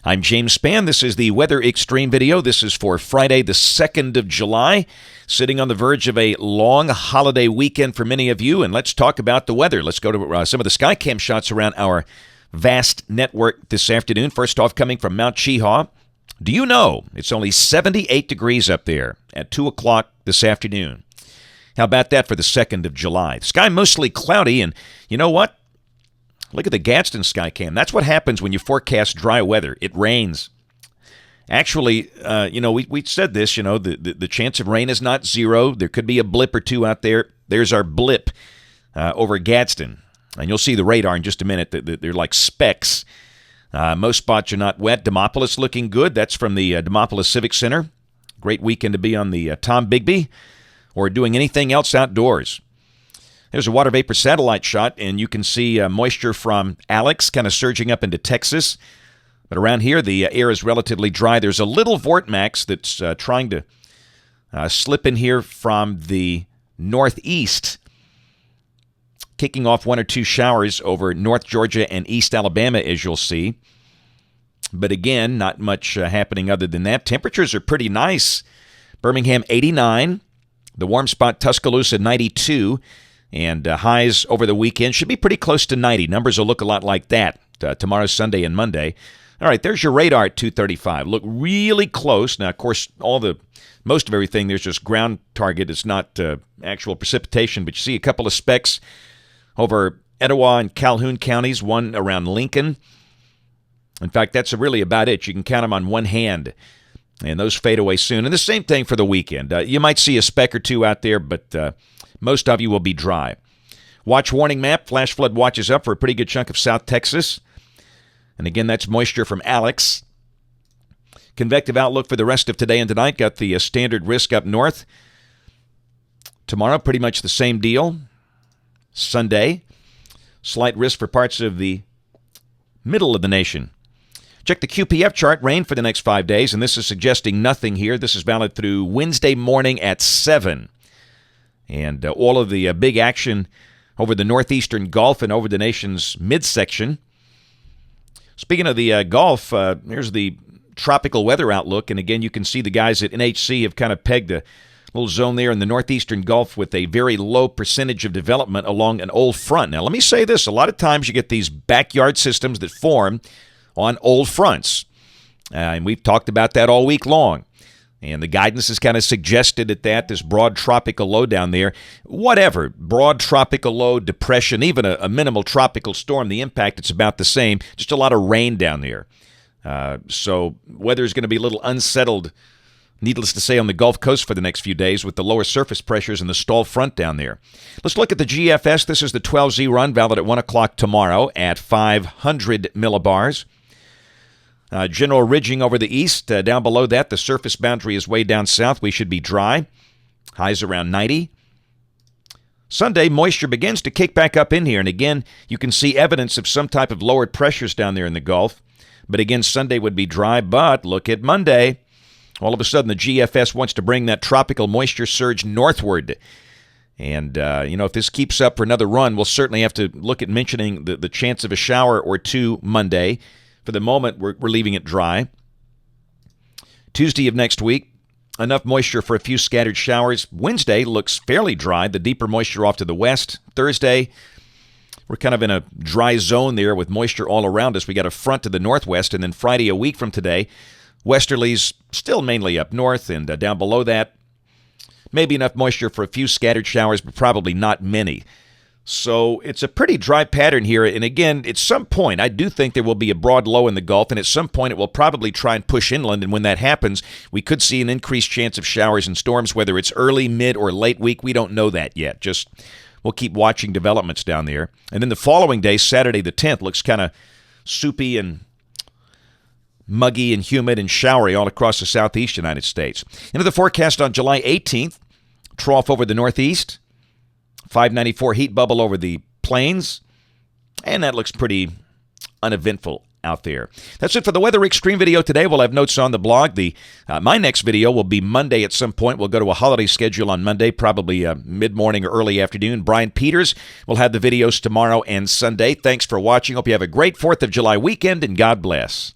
I'm James Spann. This is the Weather Xtreme video. This is for Friday, the 2nd of July, sitting on the verge of a long holiday weekend for many of you. And let's talk about the weather. Let's go to some of the Skycam shots around our vast network this afternoon. First off, coming from Mount Cheehaw. Do you know it's only 78 degrees up there at 2 o'clock this afternoon? How about that for the 2nd of July? The sky mostly cloudy, and you know what? Look at the Gadsden Skycam. That's what happens when you forecast dry weather. It rains. Actually, we said this, the chance of rain is not zero. There could be a blip or two out there. There's our blip over Gadsden. And you'll see the radar in just a minute. They're like specks. Most spots are not wet. Demopolis looking good. That's from the Demopolis Civic Center. Great weekend to be on the Tom Bigby or doing anything else outdoors. There's a water vapor satellite shot, and you can see moisture from Alex kind of surging up into Texas. But around here, the air is relatively dry. There's a little vortex that's trying to slip in here from the northeast, kicking off one or two showers over North Georgia and East Alabama, as you'll see. But again, not much happening other than that. Temperatures are pretty nice. Birmingham, 89. The warm spot, Tuscaloosa, 92. And highs over the weekend should be pretty close to 90. Numbers will look a lot like that tomorrow, Sunday, and Monday. All right, there's your radar at 235. Look really close. Now, of course, most of everything, there's just ground target. It's not actual precipitation, but you see a couple of specks over Etowah and Calhoun counties, one around Lincoln. In fact, that's really about it. You can count them on one hand, and those fade away soon. And the same thing for the weekend. You might see a speck or two out there, but most of you will be dry. Watch warning map. Flash flood watches up for a pretty good chunk of South Texas. And again, that's moisture from Alex. Convective outlook for the rest of today and tonight. Got the standard risk up north. Tomorrow, pretty much the same deal. Sunday, slight risk for parts of the middle of the nation. Check the QPF chart, rain for the next 5 days, and this is suggesting nothing here. This is valid through Wednesday morning at 7. And all of the big action over the northeastern Gulf and over the nation's midsection. Speaking of the Gulf, here's the tropical weather outlook. And again, you can see the guys at NHC have kind of pegged a little zone there in the northeastern Gulf with a very low percentage of development along an old front. Now, let me say this. A lot of times you get these backyard systems that form on old fronts. And we've talked about that all week long. And the guidance has kind of suggested that this broad tropical low down there, whatever, broad tropical low, depression, even a minimal tropical storm, the impact, it's about the same. Just a lot of rain down there. So weather is going to be a little unsettled, needless to say, on the Gulf Coast for the next few days with the lower surface pressures and the stall front down there. Let's look at the GFS. This is the 12Z run, valid at 1 o'clock tomorrow at 500 millibars. General ridging over the east. Down below that, the surface boundary is way down south. We should be dry. Highs around 90. Sunday, moisture begins to kick back up in here. And again, you can see evidence of some type of lowered pressures down there in the Gulf. But again, Sunday would be dry. But look at Monday. All of a sudden, the GFS wants to bring that tropical moisture surge northward. And, if this keeps up for another run, we'll certainly have to look at mentioning the chance of a shower or two Monday. For the moment, we're leaving it dry. Tuesday of next week, enough moisture for a few scattered showers. Wednesday looks fairly dry, the deeper moisture off to the west. Thursday, we're kind of in a dry zone there with moisture all around us. We got a front to the northwest, and then Friday, a week from today, westerlies still mainly up north, and down below that, maybe enough moisture for a few scattered showers, but probably not many. So it's a pretty dry pattern here. And again, at some point, I do think there will be a broad low in the Gulf. And at some point, it will probably try and push inland. And when that happens, we could see an increased chance of showers and storms, whether it's early, mid, or late week. We don't know that yet. Just we'll keep watching developments down there. And then the following day, Saturday the 10th, looks kind of soupy and muggy and humid and showery all across the southeast United States. Into the forecast on July 18th, trough over the northeast. 594 heat bubble over the plains, and that looks pretty uneventful out there. That's it for the Weather Xtreme video today. We'll have notes on the blog. My next video will be Monday at some point. We'll go to a holiday schedule on Monday, probably mid-morning or early afternoon. Brian Peters will have the videos tomorrow and Sunday. Thanks for watching. Hope you have a great 4th of July weekend, and God bless.